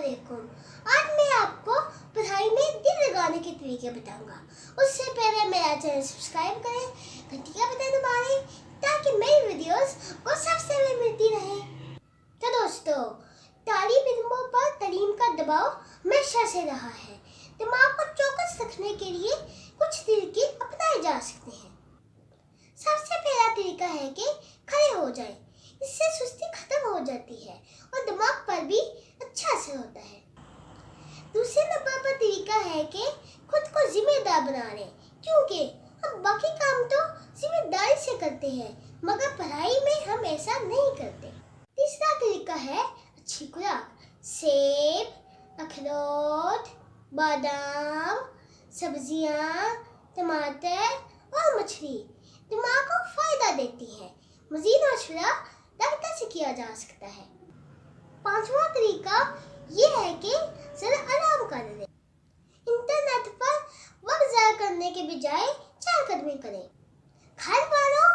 अस्सलामुअलैकुम। आज मैं आपको पढ़ाई में दिल लगाने के तरीके बताऊंगा। उससे पहले मेरा चैनल सब्सक्राइब करें, घंटी का बटन दबाएं ताकि मेरी वीडियोस को सबसे पहले मिलती रहे। तो दोस्तों, तालीम इल्मों पर तालीम का दबाव हमेशा से रहा है। दिमाग को चौकस रखने के लिए कुछ तरीके अपनाए जा सकते हैं। सबसे पहला तरीका है कि खड़े हो जाएं। इससे सुस्ती खत्म हो जाती है और दिमाग पर भी अच्छा असर होता है। दूसरे नंबर पर तरीका है कि खुद को जिम्मेदार बना लें, क्योंकि हम बाकी काम तो जिम्मेदारी से करते हैं मगर पढ़ाई में हम ऐसा नहीं करते। तीसरा तरीका है अच्छी खुराक। सेब, अखरोट, बादाम, सब्जियां, टमाटर और मछली दिमाग को फायदा देती है। मजीद मशवरा डॉक्टर से किया जा सकता है। पांचवा तरीका ये है कि जरा आराम कर लें। इंटरनेट पर वक्त ज़ाया करने के बजाय चहलकदमी करें। घर वालों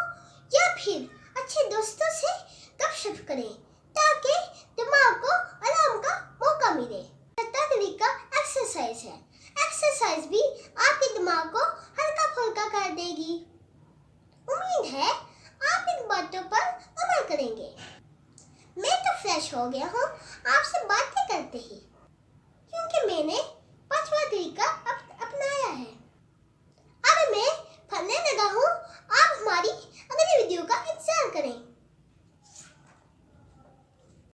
या फिर अच्छे दोस्तों से गपशप करें ताकि दिमाग को आराम का मौका मिले। छठा तरीका एक्सरसाइज है। एक्सरसाइज भी आपके दिमाग को हल्का फुल्का कर देगी। उम्मीद है आप इन बातों पर अमल करेंगे। मैं तो फ्रेश हो गया हूँ।